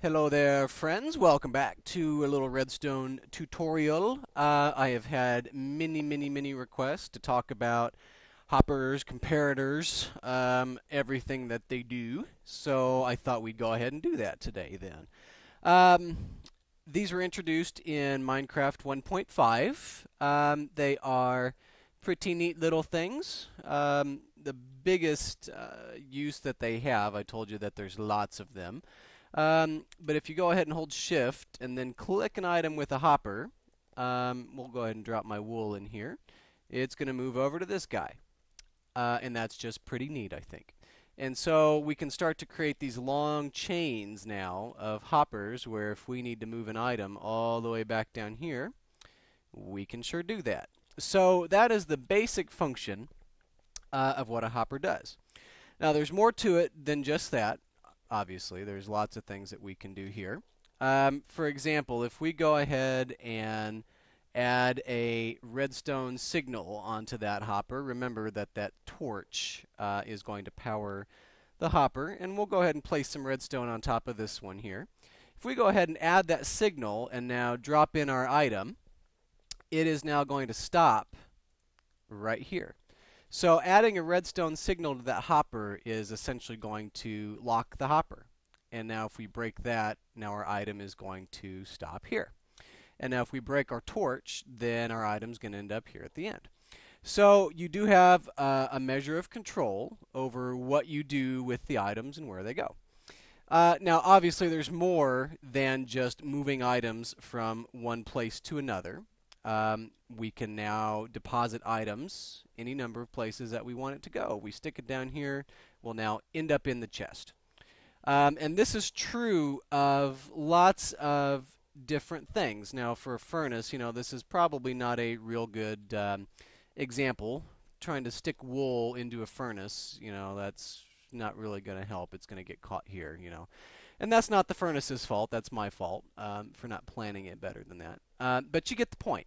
Hello there, friends. Welcome back to a little Redstone tutorial. I have had many requests to talk about hoppers, comparators, everything that they do. So I thought we'd go ahead and do that today then. Um, these were introduced in Minecraft 1.5. They are pretty neat little things. The biggest use that they have, I told you that there's lots of them. But if you go ahead and hold shift and then click an item with a hopper, we'll go ahead and drop my wool in here. It's going to move over to this guy. And that's just pretty neat, I think. And so we can start to create these long chains now of hoppers where if we need to move an item all the way back down here, we can sure do that. So that is the basic function of what a hopper does. Now there's more to it than just that. Obviously, there's lots of things that we can do here. For example, if we go ahead and add a redstone signal onto that hopper, remember that that torch is going to power the hopper, and we'll go ahead and place some redstone on top of this one here. If we go ahead and add that signal and now drop in our item, it is now going to stop right here. So adding a redstone signal to that hopper is essentially going to lock the hopper. And now if we break that, now our item is going to stop here. And now if we break our torch, then our item's going to end up here at the end. So you do have a measure of control over what you do with the items and where they go. Now obviously there's more than just moving items from one place to another. We can now deposit items any number of places that we want it to go. We stick it down here, will now end up in the chest. And this is true of lots of different things. Now for a furnace, this is probably not a real good example. Trying to stick wool into a furnace, that's not really going to help. It's going to get caught here, And that's not the furnace's fault. That's my fault for not planning it better than that. But you get the point.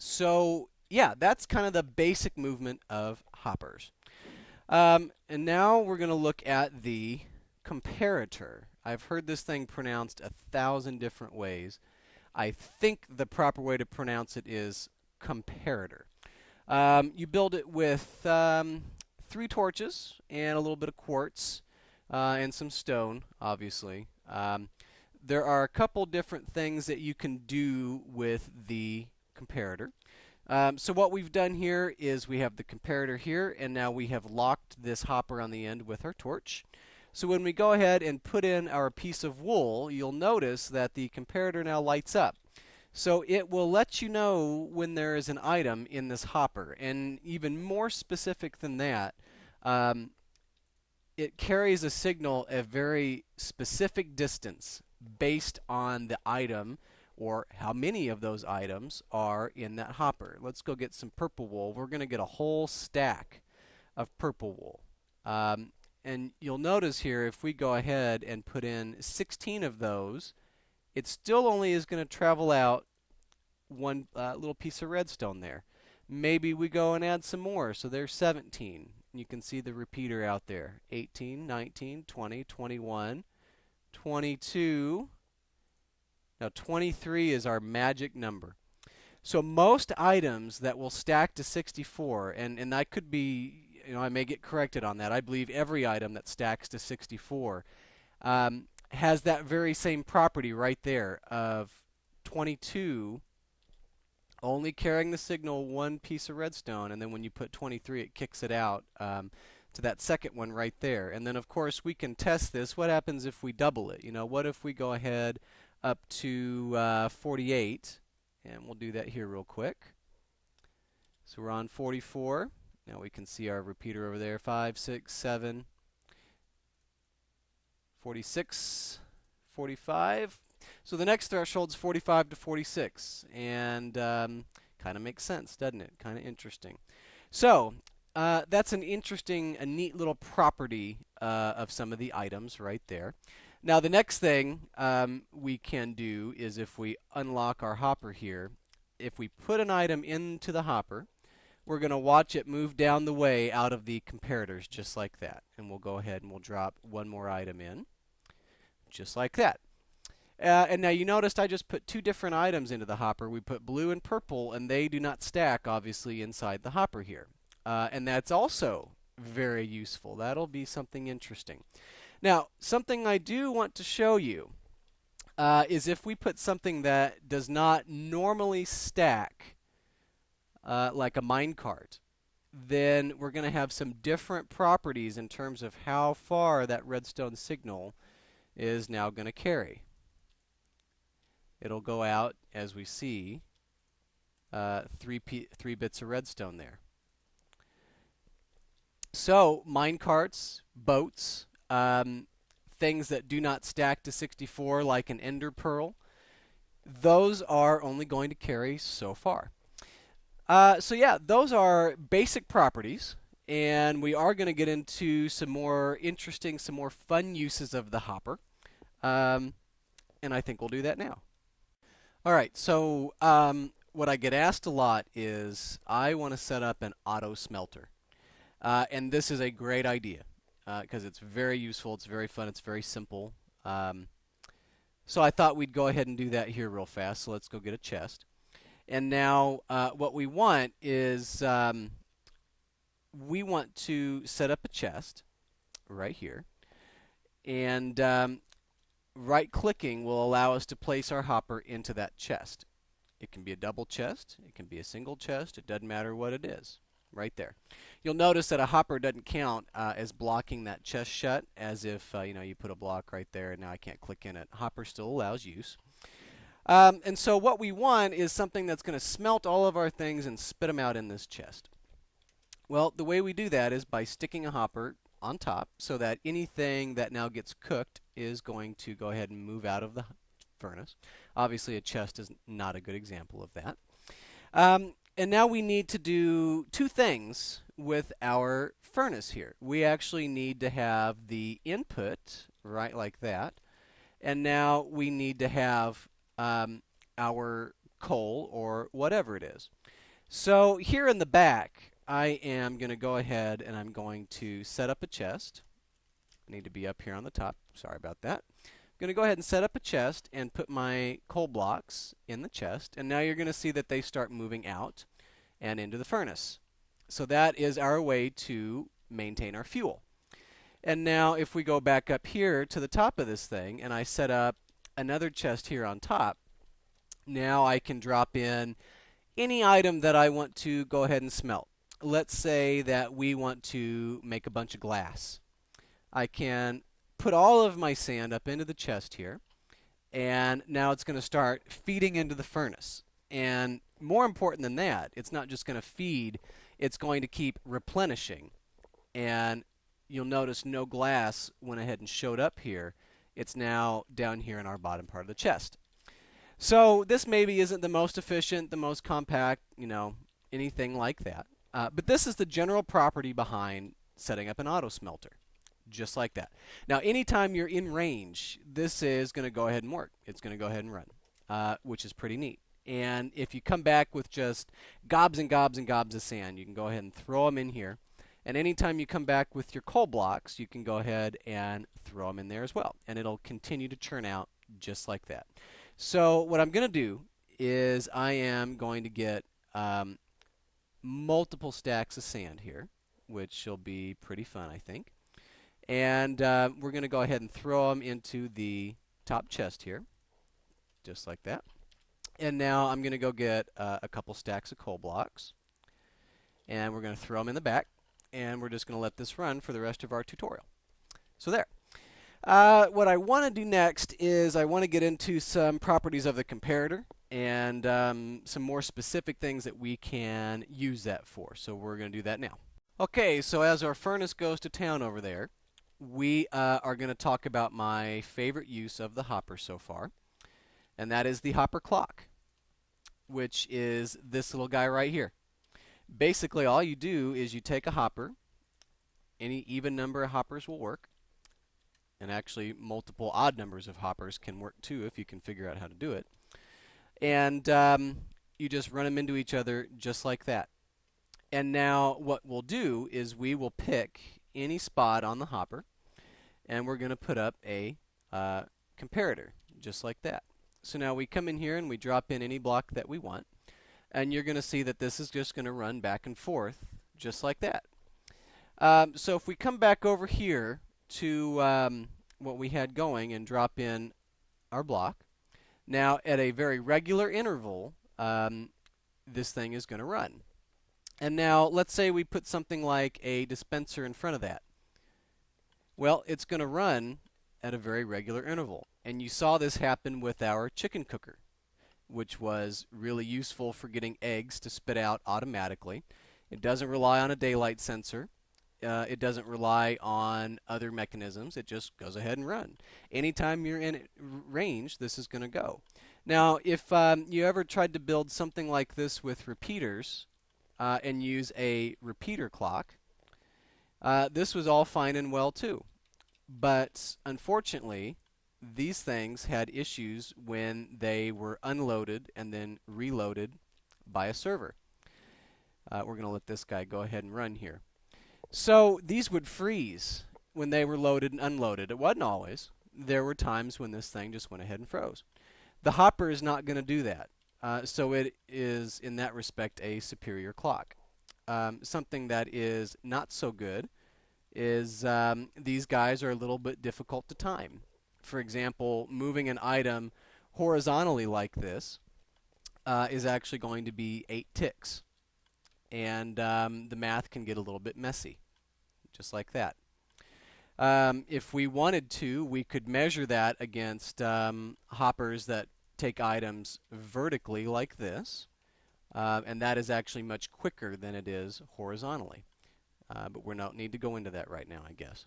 So yeah, that's kind of the basic movement of hoppers. And now we're going to look at the comparator. I've heard this thing pronounced 1,000 different ways. I think the proper way to pronounce it is comparator. You build it with 3 torches and a little bit of quartz and some stone, obviously. There are a couple different things that you can do with the comparator. So what we've done here is we have the comparator here, and now we have locked this hopper on the end with our torch. So when we go ahead and put in our piece of wool, you'll notice that the comparator now lights up. So it will let you know when there is an item in this hopper. And even more specific than that, it carries a signal a very specific distance based on the item or how many of those items are in that hopper. Let's go get some purple wool. We're going to get a whole stack of purple wool. And you'll notice here, if we go ahead and put in 16 of those, it still only is going to travel out one little piece of redstone there. Maybe we go and add some more, so there's 17. You can see the repeater out there. 18, 19, 20, 21, 22. Now 23 is our magic number. So most items that will stack to 64, and I could be, I may get corrected on that. I believe every item that stacks to 64 has that very same property right there of 22 only carrying the signal 1 piece of redstone, and then when you put 23 it kicks it out to that second one right there. And then of course we can test this. What happens if we double it? What if we go ahead up to 48, and we'll do that here real quick. So we're on 44. Now we can see our repeater over there, 5, 6, 7, 46, 45. So the next threshold is 45 to 46, and kind of makes sense, doesn't it? Kind of interesting. So that's an interesting, a neat little property of some of the items right there. Now the next thing we can do is if we unlock our hopper here, if we put an item into the hopper, we're going to watch it move down the way out of the comparators just like that. And we'll go ahead and we'll drop one more item in just like that. And now you noticed I just put two different items into the hopper. We put blue and purple, and they do not stack, obviously, inside the hopper here. And that's also very useful. That'll be something interesting. Now, something I do want to show you is if we put something that does not normally stack, like a minecart, then we're going to have some different properties in terms of how far that redstone signal is now going to carry. It'll go out, as we see, 3 bits of redstone there. So minecarts, boats, things that do not stack to 64 like an ender pearl, those are only going to carry so far. So yeah, those are basic properties, and we are going to get into some more interesting, some more fun uses of the hopper, and I think we'll do that now. All right, so what I get asked a lot is I want to set up an auto smelter. And this is a great idea because it's very useful, it's very fun, it's very simple. So I thought we'd go ahead and do that here real fast. So let's go get a chest. And now what we want is we want to set up a chest right here. And right-clicking will allow us to place our hopper into that chest. It can be a double chest, it can be a single chest, it doesn't matter what it is. Right there. You'll notice that a hopper doesn't count as blocking that chest shut, as if you put a block right there and now I can't click in it. Hopper still allows use. And so what we want is something that's going to smelt all of our things and spit them out in this chest. Well, the way we do that is by sticking a hopper on top so that anything that now gets cooked is going to go ahead and move out of the furnace. Obviously, a chest is not a good example of that. And now we need to do two things with our furnace here. We actually need to have the input right like that. And now we need to have our coal or whatever it is. So here in the back, I am going to go ahead and I'm going to set up a chest. I need to be up here on the top. Sorry about that. I'm going to go ahead and set up a chest and put my coal blocks in the chest. And now you're going to see that they start moving out and into the furnace. So that is our way to maintain our fuel. And now if we go back up here to the top of this thing and I set up another chest here on top, now I can drop in any item that I want to go ahead and smelt. Let's say that we want to make a bunch of glass. I can put all of my sand up into the chest here, and now it's going to start feeding into the furnace. And more important than that, it's not just going to feed, it's going to keep replenishing. And you'll notice no glass went ahead and showed up here. It's now down here in our bottom part of the chest. So this maybe isn't the most efficient, the most compact, anything like that. But this is the general property behind setting up an auto smelter. Just like that. Now, anytime you're in range, this is going to go ahead and work. It's going to go ahead and run, which is pretty neat. And if you come back with just gobs and gobs and gobs of sand, you can go ahead and throw them in here. And anytime you come back with your coal blocks, you can go ahead and throw them in there as well. And it'll continue to churn out just like that. So what I'm going to do is I am going to get multiple stacks of sand here, which will be pretty fun, I think. And we're going to go ahead and throw them into the top chest here, just like that. And now I'm going to go get a couple stacks of coal blocks. And we're going to throw them in the back. And we're just going to let this run for the rest of our tutorial. So there. What I want to do next is I want to get into some properties of the comparator and some more specific things that we can use that for. So we're going to do that now. Okay, so as our furnace goes to town over there, we are going to talk about my favorite use of the hopper so far, and that is the hopper clock, which is this little guy right here. Basically, all you do is you take a hopper, any even number of hoppers will work, and actually multiple odd numbers of hoppers can work too if you can figure out how to do it, and you just run them into each other just like that. And now what we'll do is we will pick any spot on the hopper, and we're going to put up a comparator just like that. So now we come in here and we drop in any block that we want, and you're going to see that this is just going to run back and forth just like that. So if we come back over here to what we had going and drop in our block, now at a very regular interval, this thing is going to run. And now let's say we put something like a dispenser in front of that. Well, it's going to run at a very regular interval. And you saw this happen with our chicken cooker, which was really useful for getting eggs to spit out automatically. It doesn't rely on a daylight sensor. It doesn't rely on other mechanisms. It just goes ahead and run. Anytime you're in range, this is going to go. Now, if you ever tried to build something like this with repeaters and use a repeater clock, this was all fine and well too. But unfortunately, these things had issues when they were unloaded and then reloaded by a server. We're going to let this guy go ahead and run here. So these would freeze when they were loaded and unloaded. It wasn't always. There were times when this thing just went ahead and froze. The hopper is not going to do that. So it is, in that respect, a superior clock. Something that is not so good is these guys are a little bit difficult to time. For example, moving an item horizontally like this is actually going to be 8 ticks. And the math can get a little bit messy, just like that. If we wanted to, we could measure that against hoppers that take items vertically like this, and that is actually much quicker than it is horizontally. But we don't need to go into that right now, I guess.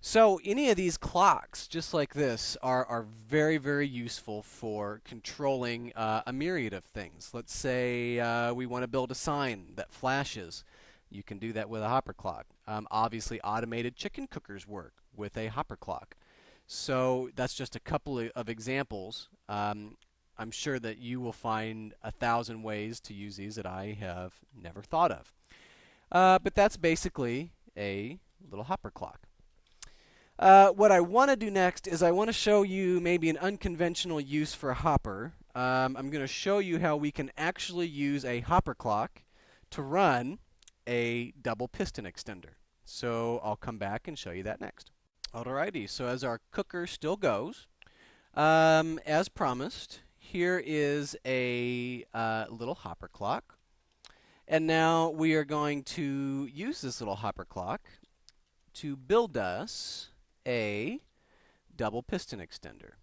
So any of these clocks, just like this, are very, very useful for controlling a myriad of things. Let's say we want to build a sign that flashes. You can do that with a hopper clock. Obviously, automated chicken cookers work with a hopper clock. So that's just a couple of examples. I'm sure that you will find 1,000 ways to use these that I have never thought of. But that's basically a little hopper clock. What I want to do next is I want to show you maybe an unconventional use for a hopper. I'm going to show you how we can actually use a hopper clock to run a double piston extender. So I'll come back and show you that next. Alrighty, so as our cooker still goes, as promised, here is a little hopper clock. And now we are going to use this little hopper clock to build us a double piston extender.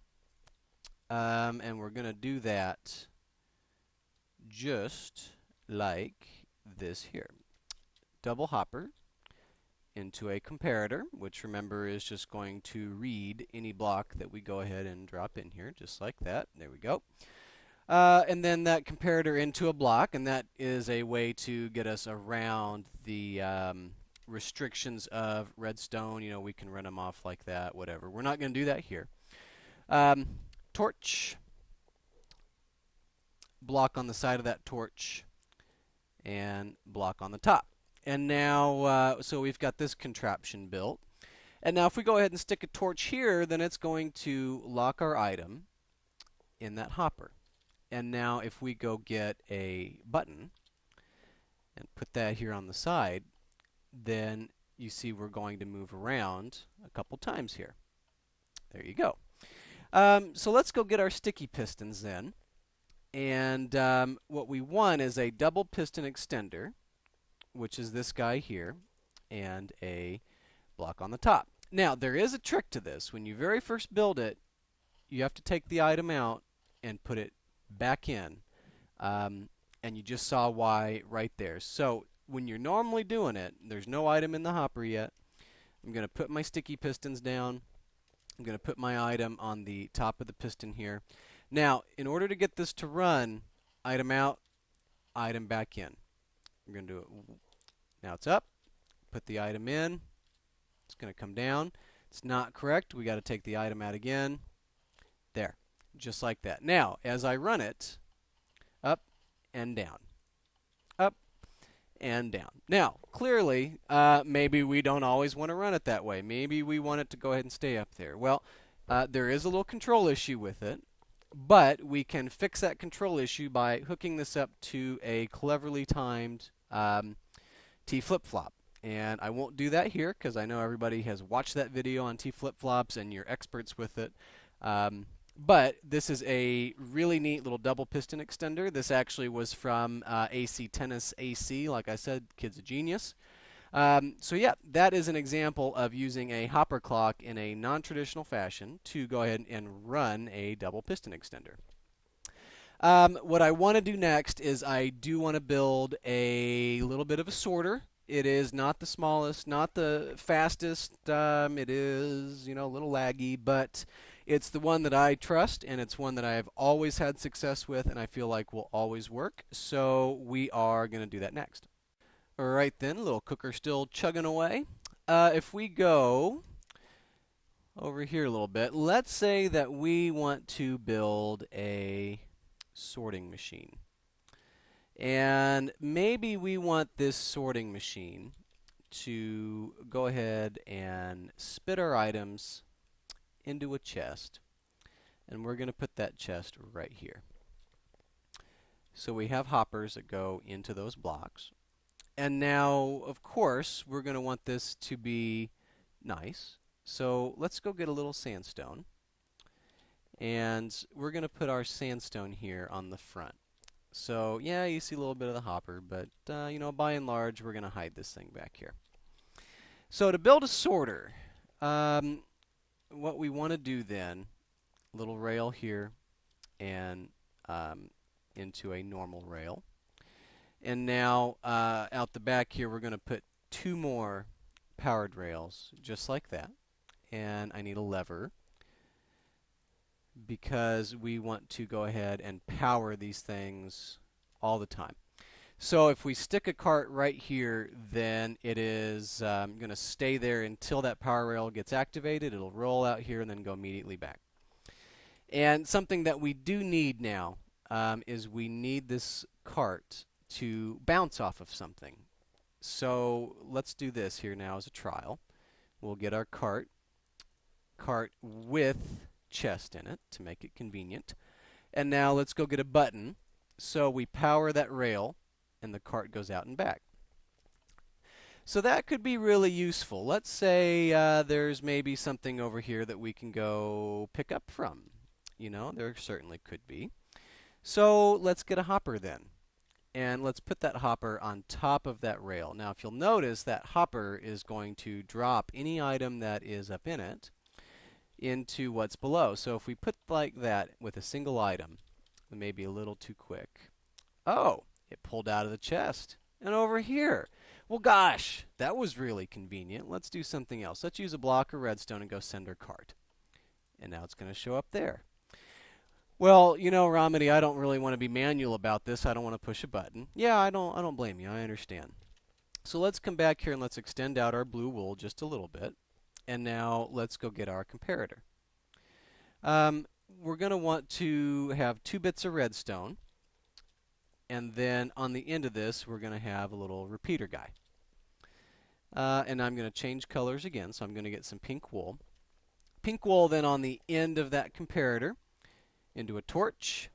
And we're going to do that just like this here. Double hopper into a comparator, which remember is just going to read any block that we go ahead and drop in here, just like that. There we go. And then that comparator into a block, and that is a way to get us around the restrictions of Redstone. You know, we can run them off like that, whatever. We're not going to do that here. Torch, block on the side of that torch, and block on the top. And now, so we've got this contraption built. And now if we go ahead and stick a torch here, then it's going to lock our item in that hopper. And now if we go get a button and put that here on the side, then you see we're going to move around a couple times here. There you go. So let's go get our sticky pistons then. And what we want is a double piston extender, which is this guy here, and a block on the top. Now, there is a trick to this. When you very first build it, you have to take the item out and put it back in. And you just saw why right there. So when you're normally doing it, there's no item in the hopper yet. I'm going to put my sticky pistons down. I'm going to put my item on the top of the piston here. Now, in order to get this to run, item out, item back in. I'm going to do it. Now it's up. Put the item in. It's going to come down. It's not correct. We got to take the item out again. There. Just like that. Now, as I run it, up and down. Up and down. Now, clearly, maybe we don't always want to run it that way. Maybe we want it to go ahead and stay up there. Well, There is a little control issue with it, but we can fix that control issue by hooking this up to a cleverly timed T flip-flop. And I won't do that here because I know everybody has watched that video on T flip-flops and you're experts with it. But this is a really neat little double piston extender. This actually was from AC Tennis AC. Like I said, kid's a genius. So yeah, that is an example of using a hopper clock in a non-traditional fashion to go ahead and run a double piston extender. What I want to do next is I do want to build a little bit of a sorter. It is not the smallest, not the fastest. It is, a little laggy, but it's the one that I trust, and it's one that I have always had success with, and I feel like will always work. So we are going to do that next. All right then, little cooker still chugging away. If we go over here a little bit, let's say that we want to build a sorting machine. And maybe we want this sorting machine to go ahead and spit our items into a chest. And we're going to put that chest right here. So we have hoppers that go into those blocks. And now, of course, we're going to want this to be nice. So let's go get a little sandstone. And we're going to put our sandstone here on the front. So yeah, you see a little bit of the hopper, but by and large, we're going to hide this thing back here. So to build a sorter, what we want to do then, little rail here and into a normal rail. And now out the back here, we're going to put 2 more powered rails, just like that. And I need a lever because we want to go ahead and power these things all the time. So if we stick a cart right here, then it is going to stay there until that power rail gets activated. It'll roll out here and then go immediately back. And something that we do need now is we need this cart to bounce off of something. So let's do this here now as a trial. We'll get our cart with chest in it to make it convenient. And now let's go get a button. So we power that rail and the cart goes out and back. So that could be really useful. Let's say there's maybe something over here that we can go pick up from. There certainly could be. So let's get a hopper then. And let's put that hopper on top of that rail. Now if you'll notice, that hopper is going to drop any item that is up in it into what's below. So if we put like that with a single item, it may be a little too quick. Oh, it pulled out of the chest and over here. Well, gosh, that was really convenient. Let's do something else. Let's use a block of redstone and go send our cart. And now it's going to show up there. Well, Romedy, I don't really want to be manual about this. I don't want to push a button. Yeah, I don't blame you. I understand. So let's come back here and let's extend out our blue wool just a little bit. And now let's go get our comparator. We're going to want to have 2 bits of redstone. And then on the end of this, we're going to have a little repeater guy. And I'm going to change colors again. So I'm going to get some pink wool. Pink wool then on the end of that comparator into a torch.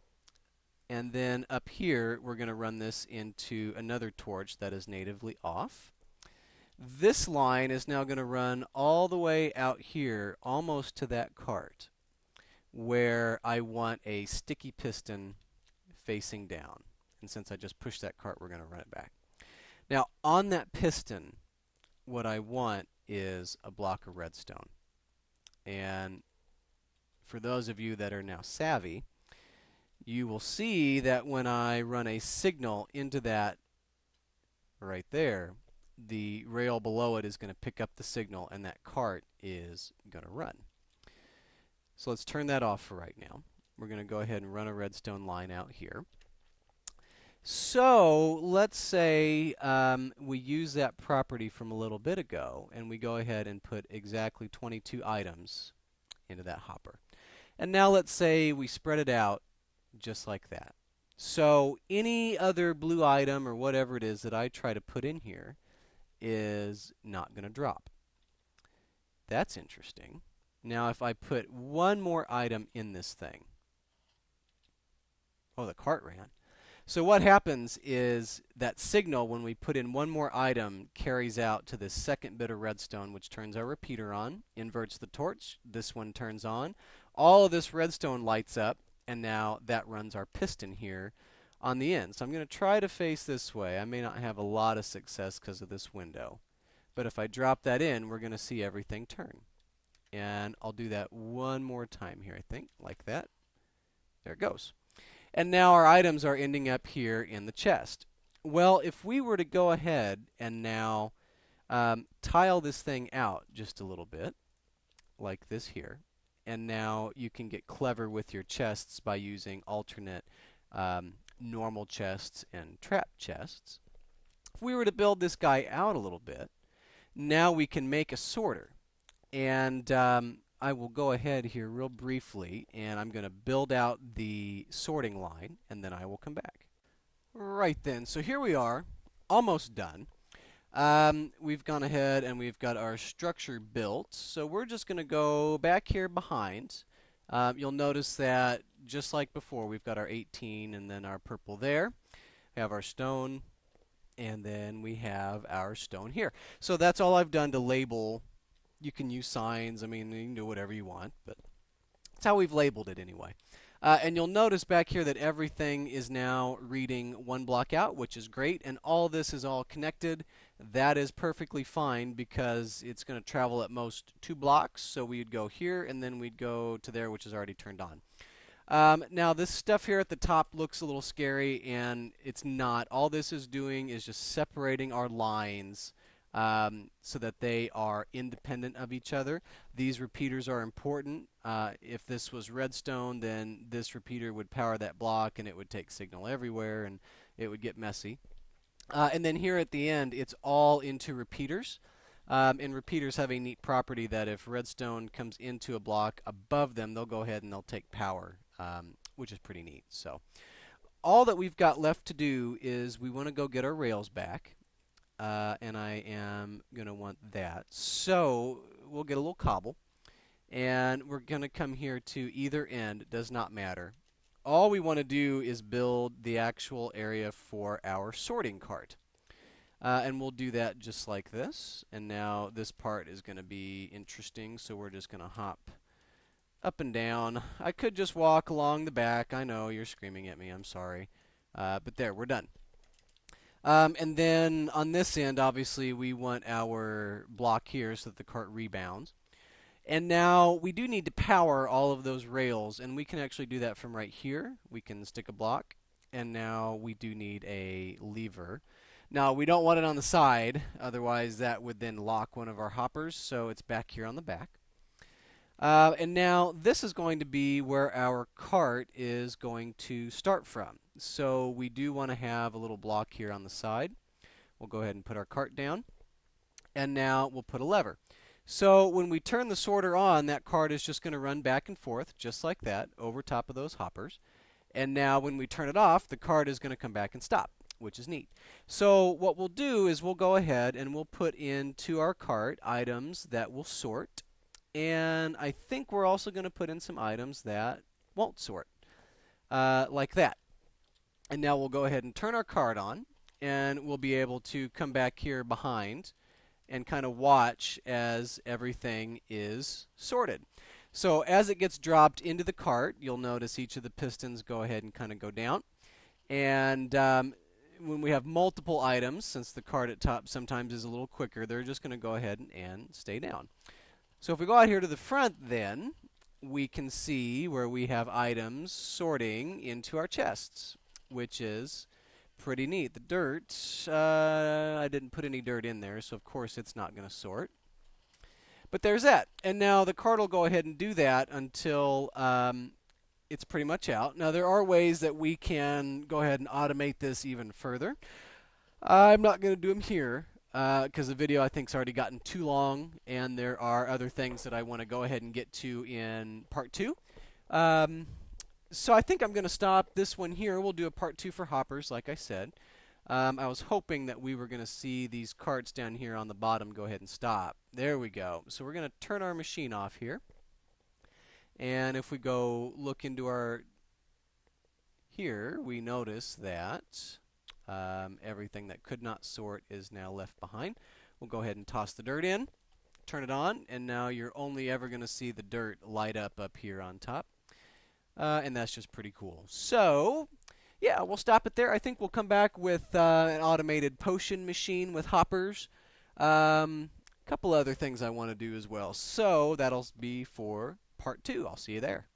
And then up here, we're going to run this into another torch that is natively off. This line is now going to run all the way out here, almost to that cart, where I want a sticky piston facing down. And since I just pushed that cart, we're going to run it back. Now, on that piston, what I want is a block of redstone. And for those of you that are now savvy, you will see that when I run a signal into that right there, the rail below it is going to pick up the signal and that cart is going to run. So let's turn that off for right now. We're going to go ahead and run a redstone line out here. So let's say we use that property from a little bit ago and we go ahead and put exactly 22 items into that hopper. And now let's say we spread it out just like that. So any other blue item or whatever it is that I try to put in here is not going to drop. That's interesting. Now if I put one more item in this thing, oh, the cart ran. So what happens is that signal, when we put in one more item, carries out to this second bit of redstone, which turns our repeater on, inverts the torch, this one turns on. All of this redstone lights up, and now that runs our piston here on the end. So I'm going to try to face this way. I may not have a lot of success because of this window. But if I drop that in, we're going to see everything turn. And I'll do that one more time here, I think, like that. There it goes. And now our items are ending up here in the chest. Well, if we were to go ahead and now tile this thing out just a little bit, like this here, and now you can get clever with your chests by using alternate normal chests and trap chests. If we were to build this guy out a little bit, now we can make a sorter. And I will go ahead here real briefly, and I'm going to build out the sorting line, and then I will come back. Right then, so here we are, almost done. We've gone ahead and we've got our structure built, so we're just going to go back here behind. You'll notice that just like before, we've got our 18 and then our purple there. We have our stone, and then we have our stone here. So that's all I've done to label. You can use signs, I mean, you can do whatever you want, but that's how we've labeled it anyway. And you'll notice back here that everything is now reading one block out, which is great, and all this is all connected. That is perfectly fine because it's going to travel at most 2 blocks, so we'd go here and then we'd go to there, which is already turned on. Now this stuff here at the top looks a little scary, and it's not. All this is doing is just separating our lines so that they are independent of each other. These repeaters are important. If this was redstone, then this repeater would power that block and it would take signal everywhere and it would get messy. And then here at the end, it's all into repeaters. And repeaters have a neat property that if redstone comes into a block above them, they'll go ahead and they'll take power, which is pretty neat. So all that we've got left to do is we want to go get our rails back. And I am going to want that. So we'll get a little cobble, and we're going to come here to either end. It does not matter. All we want to do is build the actual area for our sorting cart. And we'll do that just like this. And now this part is going to be interesting, so we're just going to hop up and down. I could just walk along the back. I know you're screaming at me. I'm sorry. But there, we're done. And then on this end, obviously, we want our block here so that the cart rebounds. And now we do need to power all of those rails, and we can actually do that from right here. We can stick a block, and now we do need a lever. Now, we don't want it on the side, otherwise that would then lock one of our hoppers, so it's back here on the back. And now this is going to be where our cart is going to start from. So we do want to have a little block here on the side. We'll go ahead and put our cart down. And now we'll put a lever. So when we turn the sorter on, that cart is just going to run back and forth, just like that, over top of those hoppers. And now when we turn it off, the cart is going to come back and stop, which is neat. So what we'll do is we'll go ahead and we'll put into our cart items that will sort. And I think we're also going to put in some items that won't sort, like that. And now we'll go ahead and turn our cart on, and we'll be able to come back here behind and kind of watch as everything is sorted. So as it gets dropped into the cart, you'll notice each of the pistons go ahead and kind of go down. And when we have multiple items, since the cart at top sometimes is a little quicker, they're just going to go ahead and stay down. So if we go out here to the front then, we can see where we have items sorting into our chests, which is pretty neat. The dirt, I didn't put any dirt in there, so of course it's not going to sort. But there's that. And now the cart will go ahead and do that until it's pretty much out. Now there are ways that we can go ahead and automate this even further. I'm not going to do them here because the video I think has already gotten too long, and there are other things that I want to go ahead and get to in part 2. So I think I'm going to stop this one here. We'll do a part 2 for hoppers, like I said. I was hoping that we were going to see these carts down here on the bottom go ahead and stop. There we go. So we're going to turn our machine off here. And if we go look into our here, we notice that everything that could not sort is now left behind. We'll go ahead and toss the dirt in, turn it on, and now you're only ever going to see the dirt light up here on top. And that's just pretty cool. So, yeah, we'll stop it there. I think we'll come back with an automated potion machine with hoppers. Couple other things I want to do as well. So that'll be for part 2. I'll see you there.